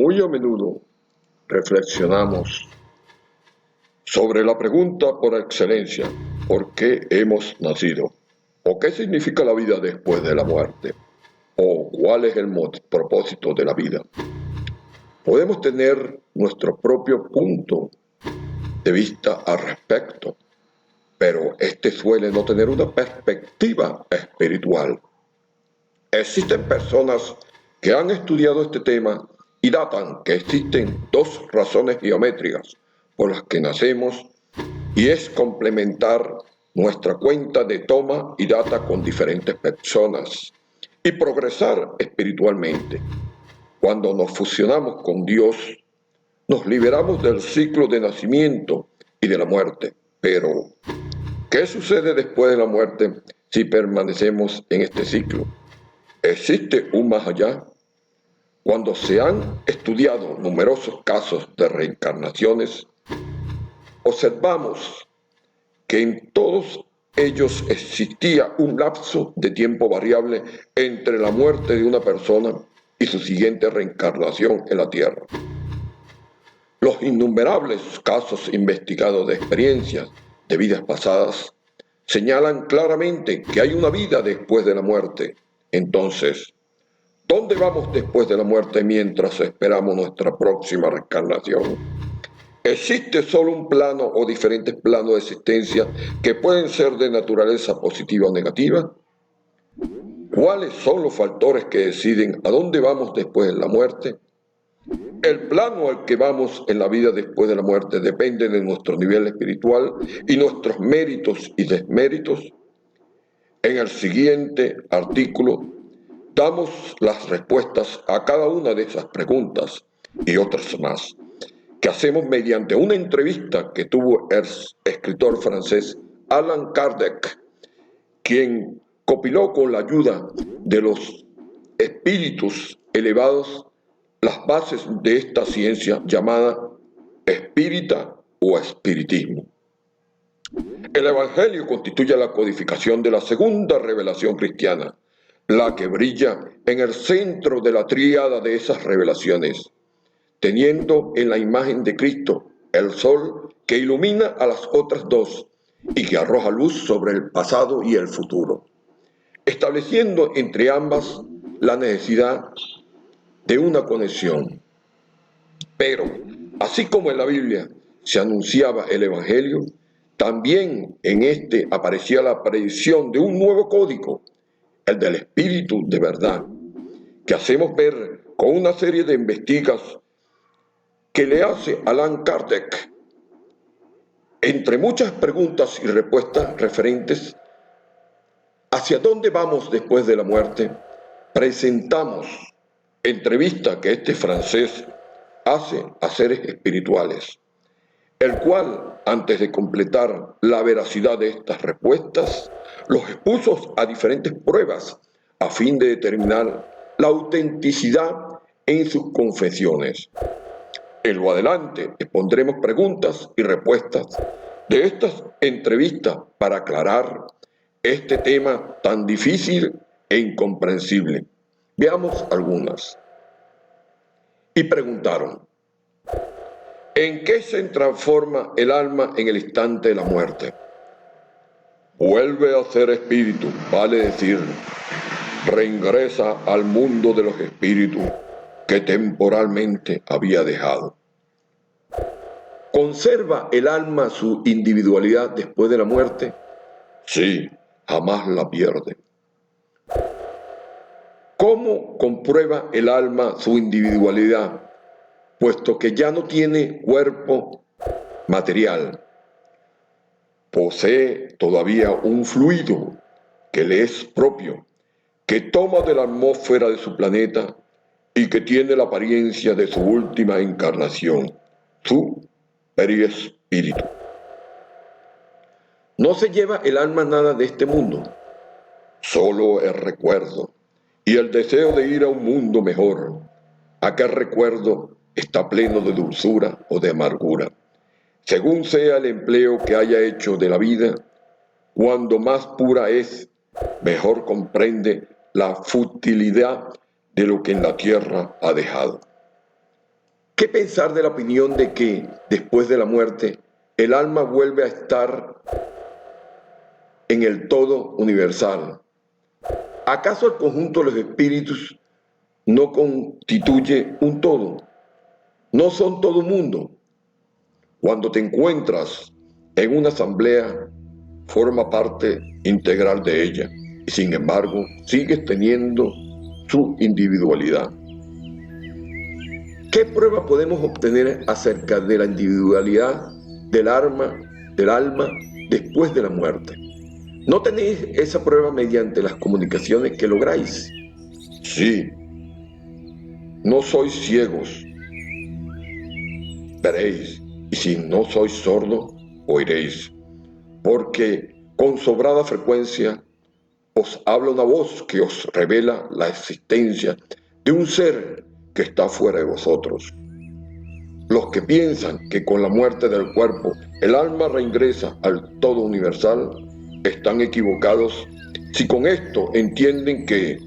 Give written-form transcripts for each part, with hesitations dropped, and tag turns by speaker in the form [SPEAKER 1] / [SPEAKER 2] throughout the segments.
[SPEAKER 1] Muy a menudo reflexionamos sobre la pregunta por excelencia: ¿por qué hemos nacido? ¿O qué significa la vida después de la muerte? ¿O cuál es el propósito de la vida? Podemos tener nuestro propio punto de vista al respecto, pero este suele no tener una perspectiva espiritual. Existen personas que han estudiado este tema y datan que existen dos razones geométricas por las que nacemos, y es complementar nuestra cuenta de toma y data con diferentes personas y progresar espiritualmente. Cuando nos fusionamos con Dios, nos liberamos del ciclo de nacimiento y de la muerte. Pero, ¿qué sucede después de la muerte si permanecemos en este ciclo? ¿Existe un más allá? Cuando se han estudiado numerosos casos de reencarnaciones, observamos que en todos ellos existía un lapso de tiempo variable entre la muerte de una persona y su siguiente reencarnación en la Tierra. Los innumerables casos investigados de experiencias de vidas pasadas señalan claramente que hay una vida después de la muerte. Entonces, ¿dónde vamos después de la muerte mientras esperamos nuestra próxima reencarnación? ¿Existe solo un plano o diferentes planos de existencia que pueden ser de naturaleza positiva o negativa? ¿Cuáles son los factores que deciden a dónde vamos después de la muerte? El plano al que vamos en la vida después de la muerte depende de nuestro nivel espiritual y nuestros méritos y desméritos. En el siguiente artículo damos las respuestas a cada una de esas preguntas y otras más, que hacemos mediante una entrevista que tuvo el escritor francés Allan Kardec, quien compiló con la ayuda de los espíritus elevados las bases de esta ciencia llamada espírita o espiritismo. El Evangelio constituye la codificación de la segunda revelación cristiana, la que brilla en el centro de la tríada de esas revelaciones, teniendo en la imagen de Cristo el sol que ilumina a las otras dos y que arroja luz sobre el pasado y el futuro, estableciendo entre ambas la necesidad de una conexión. Pero, así como en la Biblia se anunciaba el Evangelio, también en este aparecía la predicción de un nuevo código, el del Espíritu de verdad, que hacemos ver con una serie de investigaciones que le hace Allan Kardec. Entre muchas preguntas y respuestas referentes hacia dónde vamos después de la muerte, presentamos entrevista que este francés hace a seres espirituales, el cual, antes de completar la veracidad de estas respuestas, los expuso a diferentes pruebas a fin de determinar la autenticidad en sus confesiones. En lo adelante expondremos preguntas y respuestas de estas entrevistas para aclarar este tema tan difícil e incomprensible. Veamos algunas. Y preguntaron: ¿en qué se transforma el alma en el instante de la muerte? Vuelve a ser espíritu, vale decir, reingresa al mundo de los espíritus que temporalmente había dejado. ¿Conserva el alma su individualidad después de la muerte? Sí, jamás la pierde. ¿Cómo comprueba el alma su individualidad, puesto que ya no tiene cuerpo material? Posee todavía un fluido que le es propio, que toma de la atmósfera de su planeta y que tiene la apariencia de su última encarnación, su perispíritu. No se lleva el alma nada de este mundo, solo el recuerdo y el deseo de ir a un mundo mejor. Aquel recuerdo está pleno de dulzura o de amargura, según sea el empleo que haya hecho de la vida. Cuando más pura es, mejor comprende la futilidad de lo que en la tierra ha dejado. ¿Qué pensar de la opinión de que, después de la muerte, el alma vuelve a estar en el todo universal? ¿Acaso el conjunto de los espíritus no constituye un todo? ¿No son todo mundo? Cuando te encuentras en una asamblea, forma parte integral de ella y sin embargo sigues teniendo su individualidad. ¿Qué prueba podemos obtener acerca de la individualidad del alma después de la muerte? ¿No tenéis esa prueba mediante las comunicaciones que lográis? Sí, no sois ciegos, veréis, y si no sois sordos, oiréis, porque con sobrada frecuencia os habla una voz que os revela la existencia de un ser que está fuera de vosotros. Los que piensan que con la muerte del cuerpo el alma reingresa al todo universal están equivocados si con esto entienden que,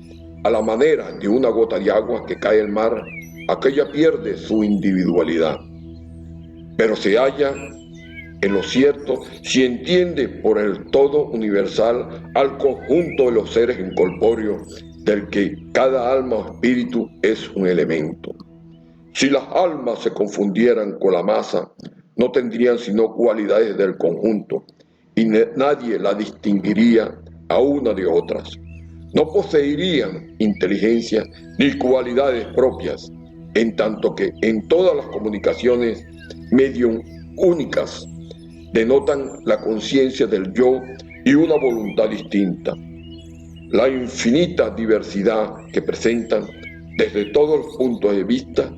[SPEAKER 1] a la manera de una gota de agua que cae al mar, aquella pierde su individualidad. Pero se halla en lo cierto si entiende por el todo universal al conjunto de los seres incorpóreos del que cada alma o espíritu es un elemento. Si las almas se confundieran con la masa, no tendrían sino cualidades del conjunto y nadie la distinguiría a una de otras. No poseerían inteligencia ni cualidades propias, en tanto que en todas las comunicaciones medio únicas denotan la conciencia del yo y una voluntad distinta. La infinita diversidad que presentan desde todos los puntos de vista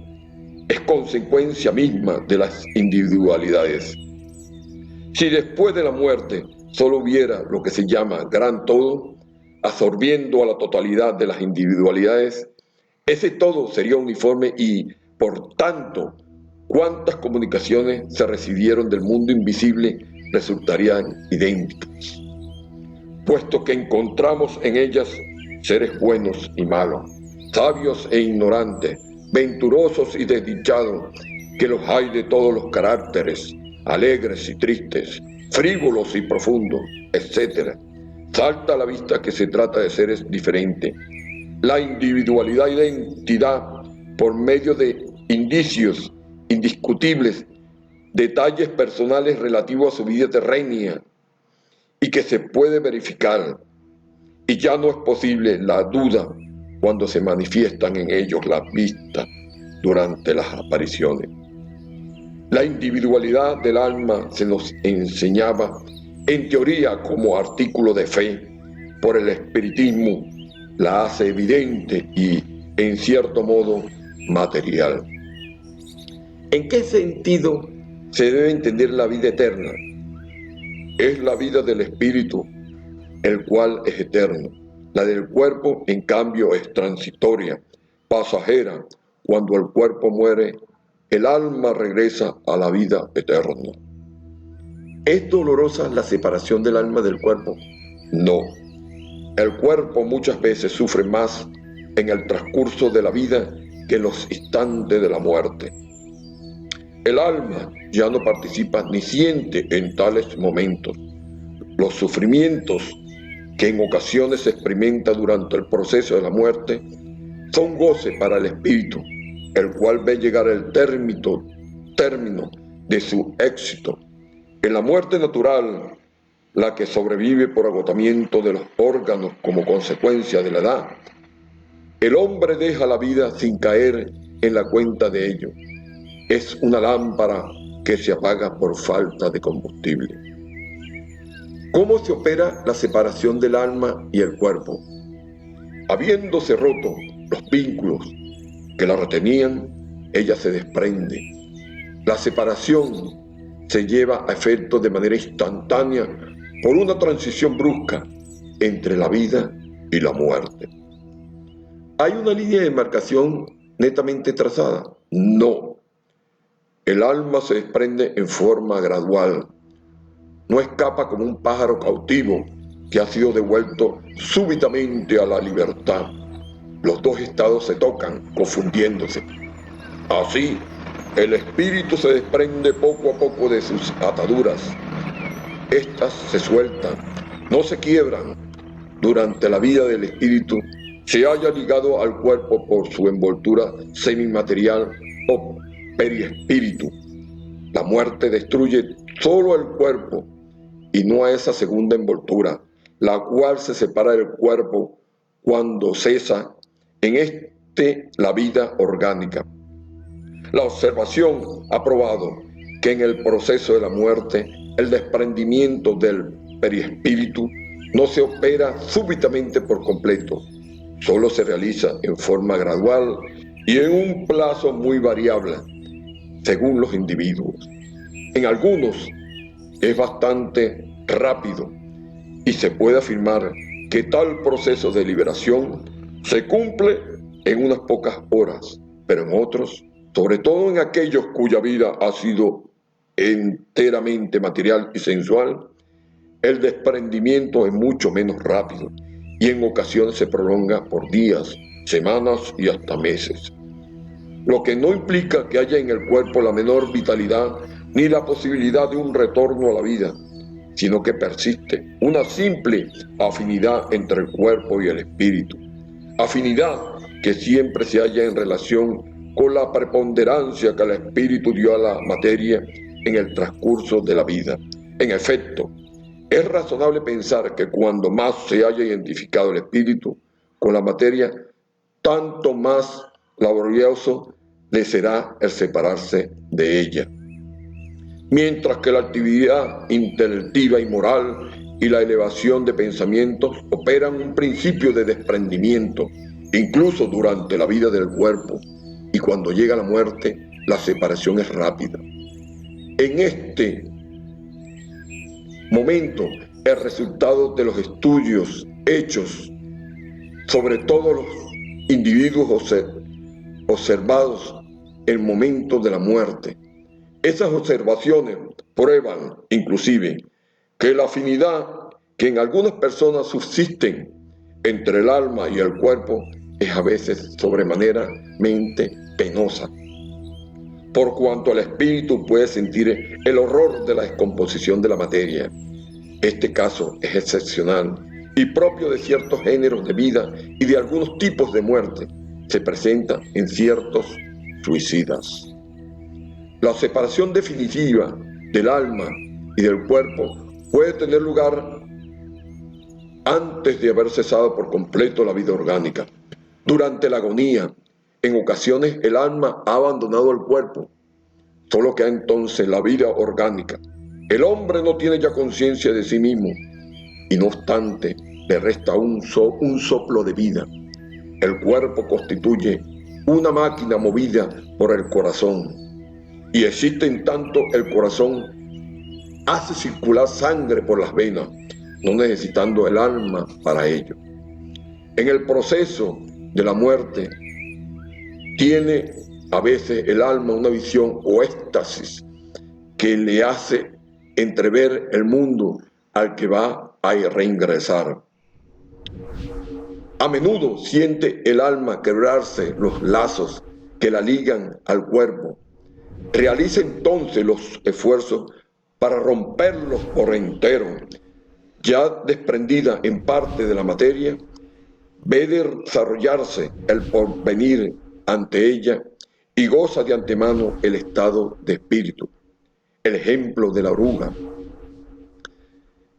[SPEAKER 1] es consecuencia misma de las individualidades. Si después de la muerte solo hubiera lo que se llama gran todo, absorbiendo a la totalidad de las individualidades, ese todo sería uniforme y, por tanto, cuántas comunicaciones se recibieron del mundo invisible resultarían idénticas, puesto que encontramos en ellas seres buenos y malos, sabios e ignorantes, venturosos y desdichados, que los hay de todos los caracteres, alegres y tristes, frívolos y profundos, etc. Salta a la vista que se trata de seres diferentes. La individualidad y la identidad, por medio de indicios indiscutibles, detalles personales relativos a su vida terrena y que se puede verificar, y ya no es posible la duda cuando se manifiestan en ellos las vistas durante las apariciones. La individualidad del alma se nos enseñaba en teoría como artículo de fe. Por el espiritismo la hace evidente y, en cierto modo, material. ¿En qué sentido se debe entender la vida eterna? Es la vida del espíritu, el cual es eterno. La del cuerpo, en cambio, es transitoria, pasajera. Cuando el cuerpo muere, el alma regresa a la vida eterna. ¿Es dolorosa la separación del alma del cuerpo? No. El cuerpo muchas veces sufre más en el transcurso de la vida que en los instantes de la muerte. El alma ya no participa ni siente en tales momentos. Los sufrimientos que en ocasiones se experimenta durante el proceso de la muerte son goce para el espíritu, el cual ve llegar el término de su éxito. En la muerte natural, la que sobrevive por agotamiento de los órganos como consecuencia de la edad, el hombre deja la vida sin caer en la cuenta de ello. Es una lámpara que se apaga por falta de combustible. ¿Cómo se opera la separación del alma y el cuerpo? Habiéndose roto los vínculos que la retenían, ella se desprende. La separación se lleva a efecto de manera instantánea por una transición brusca entre la vida y la muerte. ¿Hay una línea de demarcación netamente trazada? No. El alma se desprende en forma gradual. No escapa como un pájaro cautivo que ha sido devuelto súbitamente a la libertad. Los dos estados se tocan, confundiéndose. Así, El espíritu se desprende poco a poco de sus ataduras. Estas se sueltan, no se quiebran. Durante la vida del espíritu se halla ligado al cuerpo por su envoltura semimaterial o periespíritu. La muerte destruye solo el cuerpo y no a esa segunda envoltura, la cual se separa del cuerpo cuando cesa en la vida orgánica. La observación ha probado que en el proceso de la muerte el desprendimiento del periespíritu no se opera súbitamente por completo, solo se realiza en forma gradual y en un plazo muy variable, según los individuos. En algunos es bastante rápido y se puede afirmar que tal proceso de liberación se cumple en unas pocas horas, pero en otros, sobre todo en aquellos cuya vida ha sido enteramente material y sensual, el desprendimiento es mucho menos rápido y en ocasiones se prolonga por días, semanas y hasta meses. Lo que no implica que haya en el cuerpo la menor vitalidad ni la posibilidad de un retorno a la vida, sino que persiste una simple afinidad entre el cuerpo y el espíritu. Afinidad que siempre se halla en relación con la preponderancia que el espíritu dio a la materia en el transcurso de la vida. En efecto, es razonable pensar que cuando más se haya identificado el espíritu con la materia, tanto más laborioso le será el separarse de ella. Mientras que la actividad intelectiva y moral y la elevación de pensamientos operan un principio de desprendimiento, incluso durante la vida del cuerpo, y cuando llega la muerte, la separación es rápida. En este momento, el resultado de los estudios hechos sobre todos los individuos observados en el momento de la muerte, esas observaciones prueban, inclusive, que la afinidad que en algunas personas subsisten entre el alma y el cuerpo es a veces sobremaneramente penosa, por cuanto el espíritu puede sentir el horror de la descomposición de la materia. Este caso es excepcional y propio de ciertos géneros de vida y de algunos tipos de muerte. Se presenta en ciertos suicidas. La separación definitiva del alma y del cuerpo puede tener lugar antes de haber cesado por completo la vida orgánica. Durante la agonía, en ocasiones el alma ha abandonado el cuerpo, solo queda entonces la vida orgánica. El hombre no tiene ya conciencia de sí mismo y no obstante le resta un soplo de vida. El cuerpo constituye una máquina movida por el corazón y existe en tanto el corazón hace circular sangre por las venas, no necesitando el alma para ello. En el proceso de la muerte tiene a veces el alma una visión o éxtasis que le hace entrever el mundo al que va a reingresar. A menudo siente el alma quebrarse los lazos que la ligan al cuerpo. Realiza entonces los esfuerzos para romperlos por entero. Ya desprendida en parte de la materia, ve desarrollarse el porvenir ante ella y goza de antemano el estado de espíritu. El ejemplo de la oruga,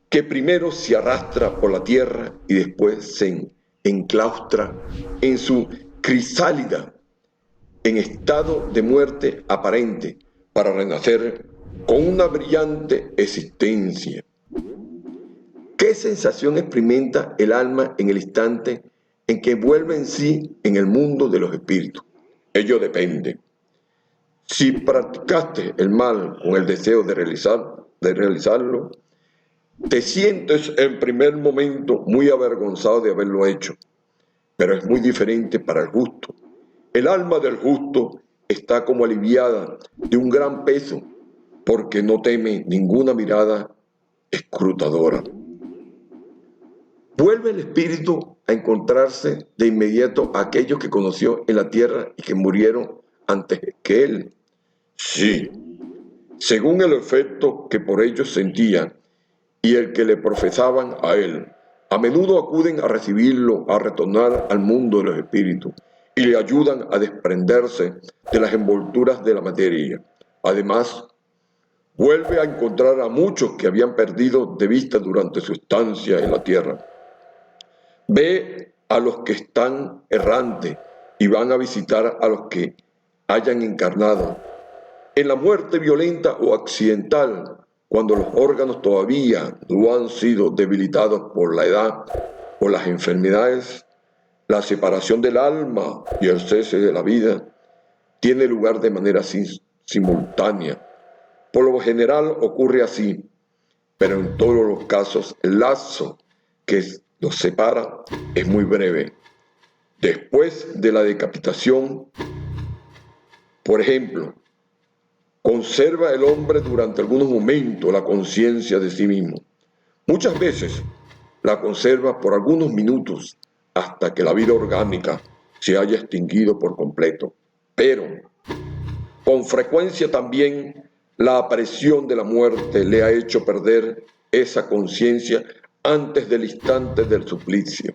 [SPEAKER 1] que primero se arrastra por la tierra y después se enclaustra en su crisálida en estado de muerte aparente para renacer con una brillante existencia. ¿Qué sensación experimenta el alma en el instante en que vuelve en sí en el mundo de los espíritus? Ello depende. Si practicaste el mal con el deseo de realizarlo, te sientes en primer momento muy avergonzado de haberlo hecho, pero es muy diferente para el justo. El alma del justo está como aliviada de un gran peso porque no teme ninguna mirada escrutadora. Vuelve el espíritu a encontrarse de inmediato a aquellos que conoció en la tierra y que murieron antes que él. Sí, según el efecto que por ellos sentían y el que le profesaban a él. A menudo acuden a recibirlo, a retornar al mundo de los espíritus y le ayudan a desprenderse de las envolturas de la materia. Además, vuelve a encontrar a muchos que habían perdido de vista durante su estancia en la tierra. Ve a los que están errantes y van a visitar a los que hayan encarnado. En la muerte violenta o accidental, cuando los órganos todavía no han sido debilitados por la edad o las enfermedades, la separación del alma y el cese de la vida tiene lugar de manera simultánea. Por lo general ocurre así, pero en todos los casos el lazo que los separa es muy breve. Después de la decapitación, por ejemplo, conserva el hombre durante algunos momentos la conciencia de sí mismo. Muchas veces la conserva por algunos minutos hasta que la vida orgánica se haya extinguido por completo. Pero con frecuencia también la aparición de la muerte le ha hecho perder esa conciencia antes del instante del suplicio.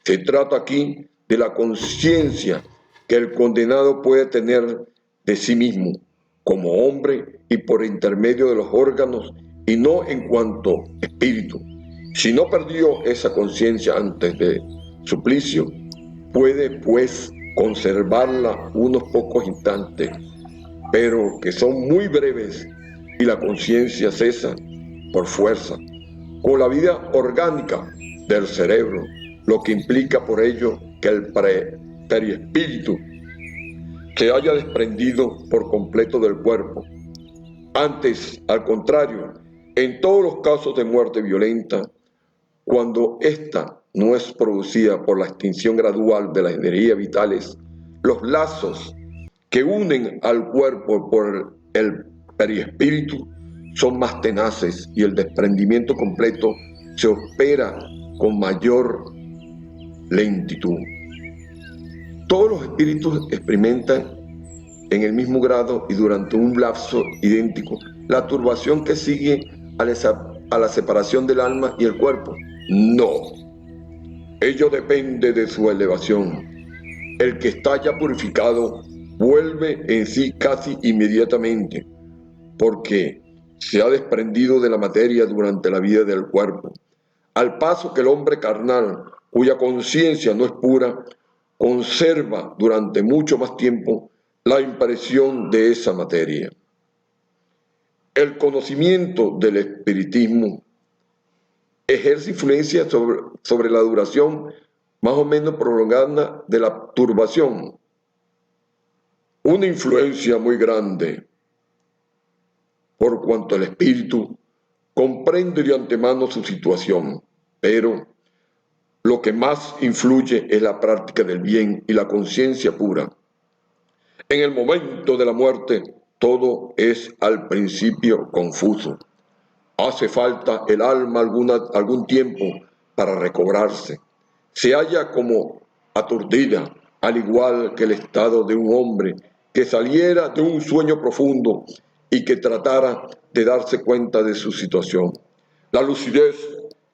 [SPEAKER 1] Se trata aquí de la conciencia que el condenado puede tener de sí mismo como hombre y por intermedio de los órganos y no en cuanto espíritu. Si no perdió esa conciencia antes de suplicio, puede pues conservarla unos pocos instantes, pero que son muy breves y la conciencia cesa por fuerza, con la vida orgánica del cerebro, lo que implica por ello que el perispíritu se haya desprendido por completo del cuerpo. Antes, al contrario, en todos los casos de muerte violenta, cuando ésta no es producida por la extinción gradual de las energías vitales, los lazos que unen al cuerpo por el perispíritu son más tenaces y el desprendimiento completo se opera con mayor lentitud. Todos los espíritus experimentan en el mismo grado y durante un lapso idéntico la turbación que sigue a la separación del alma y el cuerpo. No, ello depende de su elevación. El que está ya purificado vuelve en sí casi inmediatamente, porque se ha desprendido de la materia durante la vida del cuerpo, al paso que el hombre carnal, cuya conciencia no es pura, conserva durante mucho más tiempo la impresión de esa materia. El conocimiento del espiritismo ejerce influencia sobre la duración más o menos prolongada de la turbación. Una influencia muy grande, por cuanto el espíritu comprende de antemano su situación, pero lo que más influye es la práctica del bien y la conciencia pura. En el momento de la muerte, todo es al principio confuso. Hace falta el alma algún tiempo para recobrarse. Se halla como aturdida, al igual que el estado de un hombre que saliera de un sueño profundo y que tratara de darse cuenta de su situación. La lucidez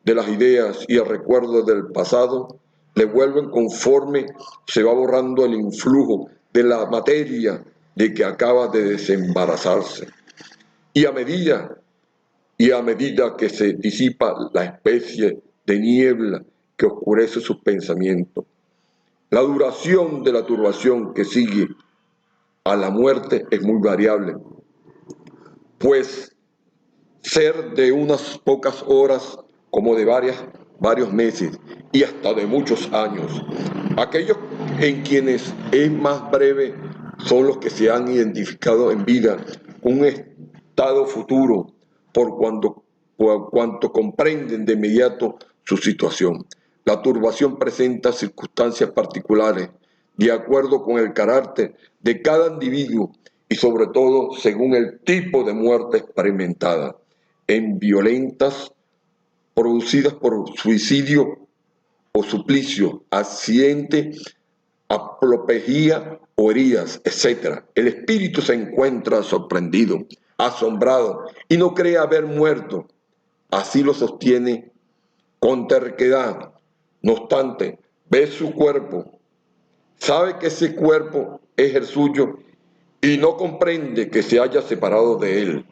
[SPEAKER 1] de las ideas y el recuerdo del pasado le vuelven conforme se va borrando el influjo de la materia de que acaba de desembarazarse. Y a medida que se disipa la especie de niebla que oscurece sus pensamientos, la duración de la turbación que sigue a la muerte es muy variable, pues ser de unas pocas horas como de varios meses y hasta de muchos años. Aquellos en quienes es más breve son los que se han identificado en vida con un estado futuro por cuanto comprenden de inmediato su situación. La turbación presenta circunstancias particulares de acuerdo con el carácter de cada individuo y sobre todo según el tipo de muerte experimentada, en violentas producidas por suicidio o suplicio, accidente, apoplejía o heridas, etc., el espíritu se encuentra sorprendido, asombrado y no cree haber muerto. Así lo sostiene con terquedad. No obstante, ve su cuerpo, sabe que ese cuerpo es el suyo y no comprende que se haya separado de él.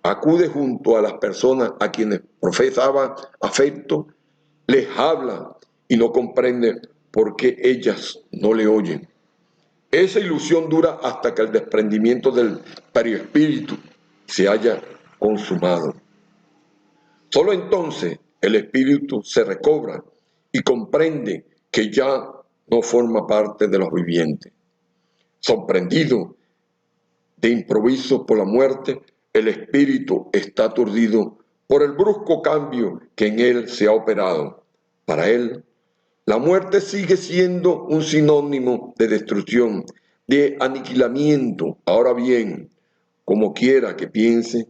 [SPEAKER 1] Acude junto a las personas a quienes profesaba afecto, les habla y no comprende por qué ellas no le oyen. Esa ilusión dura hasta que el desprendimiento del perispíritu se haya consumado. Solo entonces el espíritu se recobra y comprende que ya no forma parte de los vivientes. Sorprendido de improviso por la muerte, el espíritu está aturdido por el brusco cambio que en él se ha operado. Para él, la muerte sigue siendo un sinónimo de destrucción, de aniquilamiento. Ahora bien, como quiera que piense,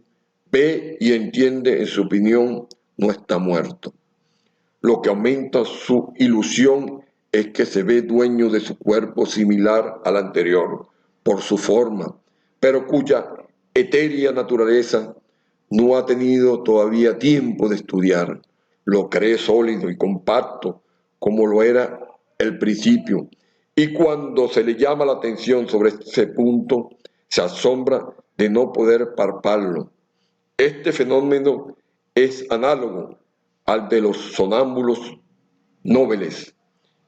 [SPEAKER 1] ve y entiende en su opinión, no está muerto. Lo que aumenta su ilusión es que se ve dueño de su cuerpo similar al anterior, por su forma, pero cuya etérea naturaleza no ha tenido todavía tiempo de estudiar. Lo cree sólido y compacto, como lo era el principio, y cuando se le llama la atención sobre ese punto, se asombra de no poder palparlo. Este fenómeno es análogo al de los sonámbulos nobles,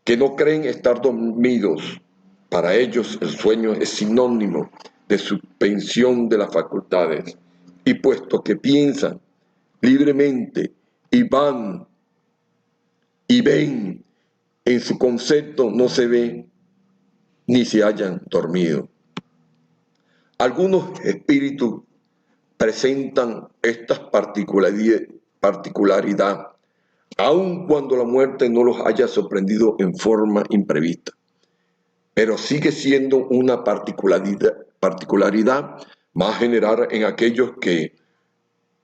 [SPEAKER 1] que no creen estar dormidos. Para ellos el sueño es sinónimo de suspensión de las facultades, y puesto que piensan libremente y van y ven, en su concepto no se ve ni se hayan dormido. Algunos espíritus presentan esta particularidad, aun cuando la muerte no los haya sorprendido en forma imprevista. Pero sigue siendo una particularidad más general en aquellos que,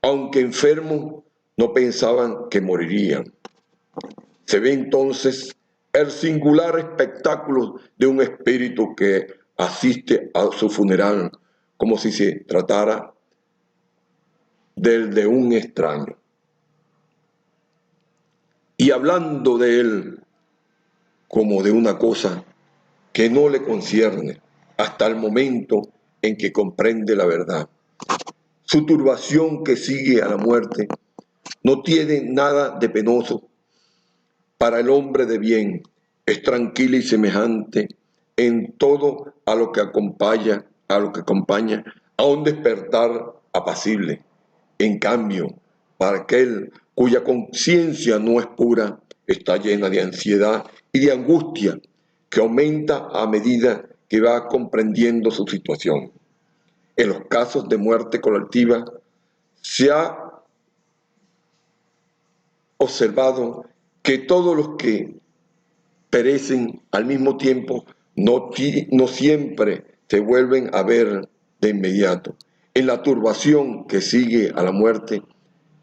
[SPEAKER 1] aunque enfermos, no pensaban que morirían. Se ve entonces el singular espectáculo de un espíritu que asiste a su funeral como si se tratara del de un extraño. Y hablando de él como de una cosa que no le concierne hasta el momento en que comprende la verdad. Su turbación que sigue a la muerte no tiene nada de penoso. Para el hombre de bien es tranquila y semejante en todo a lo que acompaña a un despertar apacible. En cambio, para aquel cuya conciencia no es pura, está llena de ansiedad y de angustia que aumenta a medida que va comprendiendo su situación. En los casos de muerte colectiva se ha observado que todos los que perecen al mismo tiempo no siempre se vuelven a ver de inmediato. En la turbación que sigue a la muerte,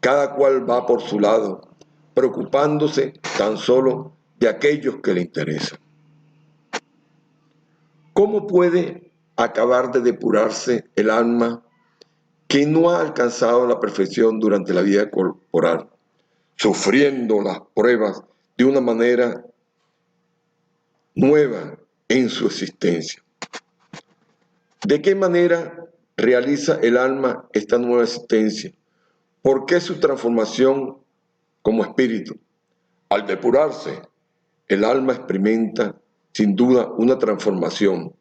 [SPEAKER 1] cada cual va por su lado, preocupándose tan solo de aquellos que le interesan. ¿Cómo puede acabar de depurarse el alma que no ha alcanzado la perfección durante la vida corporal, sufriendo las pruebas de una manera nueva en su existencia? ¿De qué manera realiza el alma esta nueva existencia? ¿Por qué su transformación como espíritu? Al depurarse, el alma experimenta sin duda una transformación,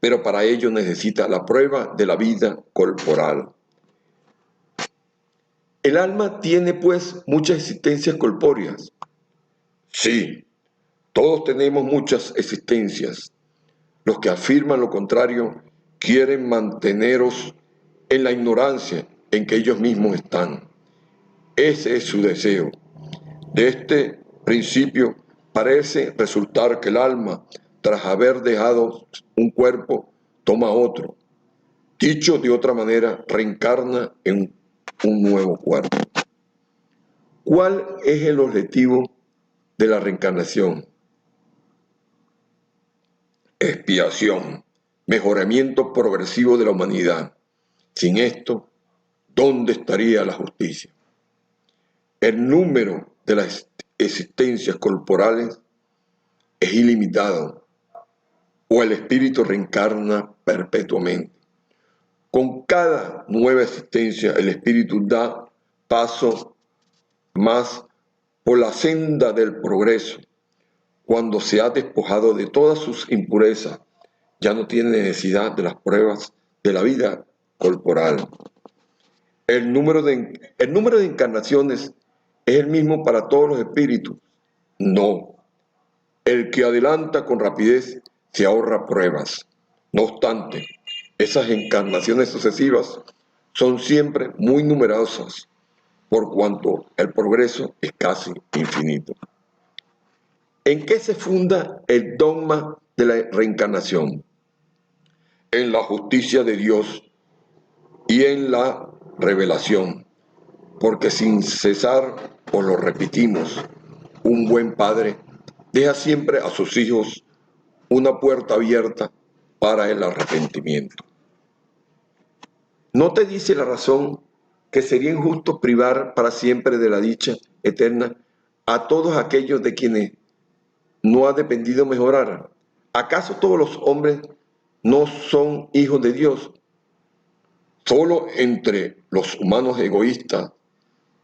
[SPEAKER 1] pero para ello necesita la prueba de la vida corporal. ¿El alma tiene pues muchas existencias corpóreas? Sí, todos tenemos muchas existencias. Los que afirman lo contrario quieren manteneros en la ignorancia en que ellos mismos están. Ese es su deseo. De este principio parece resultar que el alma, tras haber dejado un cuerpo, toma otro. Dicho de otra manera, reencarna en un nuevo cuerpo. ¿Cuál es el objetivo de la reencarnación? expiación, mejoramiento progresivo de la humanidad. Sin esto, ¿dónde estaría la justicia? El número de las existencias corporales es ilimitado, o el espíritu reencarna perpetuamente. Con cada nueva existencia, el espíritu da paso más por la senda del progreso. Cuando se ha despojado de todas sus impurezas, ya no tiene necesidad de las pruebas de la vida corporal. El número de encarnaciones es el mismo para todos los espíritus. No. El que adelanta con rapidez se ahorra pruebas. No obstante, esas encarnaciones sucesivas son siempre muy numerosas, por cuanto el progreso es casi infinito. ¿En qué se funda el dogma de la reencarnación? En la justicia de Dios y en la revelación, porque sin cesar, os lo repetimos, un buen padre deja siempre a sus hijos una puerta abierta para el arrepentimiento. ¿No te dice la razón que sería injusto privar para siempre de la dicha eterna a todos aquellos de quienes no ha dependido mejorar? ¿Acaso todos los hombres no son hijos de Dios? Solo entre los humanos egoístas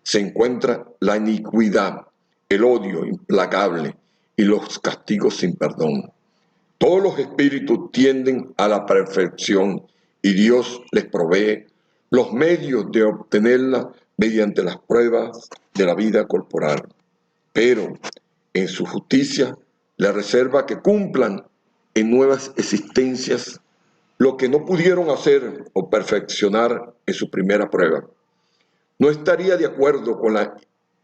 [SPEAKER 1] se encuentra la iniquidad, el odio implacable y los castigos sin perdón. Todos los espíritus tienden a la perfección y Dios les provee los medios de obtenerla mediante las pruebas de la vida corporal. Pero en su justicia le reserva que cumplan en nuevas existencias lo que no pudieron hacer o perfeccionar en su primera prueba. No estaría de acuerdo con la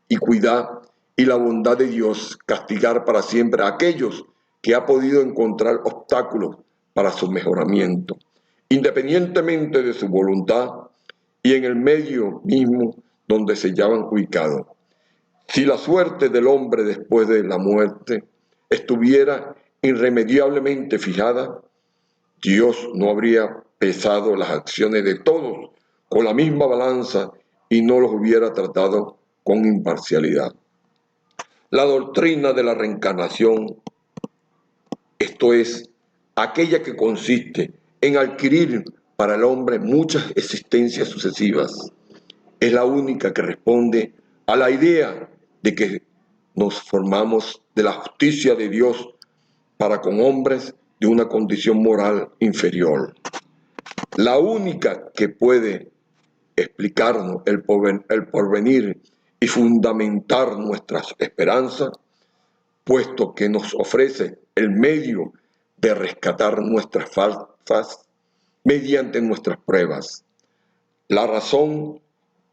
[SPEAKER 1] equidad y la bondad de Dios castigar para siempre a aquellos que ha podido encontrar obstáculos para su mejoramiento, independientemente de su voluntad y en el medio mismo donde se hallaban ubicados. Si la suerte del hombre después de la muerte estuviera irremediablemente fijada, Dios no habría pesado las acciones de todos con la misma balanza y no los hubiera tratado con imparcialidad. La doctrina de la reencarnación, esto es, aquella que consiste en adquirir para el hombre muchas existencias sucesivas, es la única que responde a la idea de que nos formamos de la justicia de Dios para con hombres de una condición moral inferior. La única que puede explicarnos el porvenir y fundamentar nuestras esperanzas, puesto que nos ofrece el medio de rescatar nuestras faltas mediante nuestras pruebas. La razón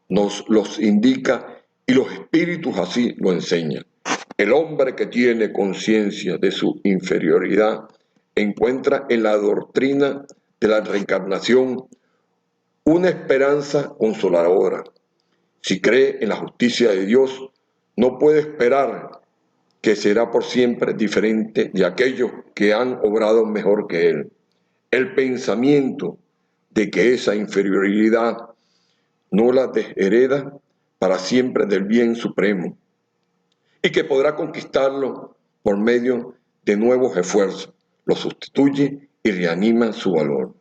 [SPEAKER 1] nos los indica y los espíritus así lo enseñan. El hombre que tiene conciencia de su inferioridad encuentra en la doctrina de la reencarnación una esperanza consoladora. Si cree en la justicia de Dios, no puede esperar que será por siempre diferente de aquellos que han obrado mejor que él. El pensamiento de que esa inferioridad no la deshereda para siempre del bien supremo y que podrá conquistarlo por medio de nuevos esfuerzos, lo sustituye y reanima su valor.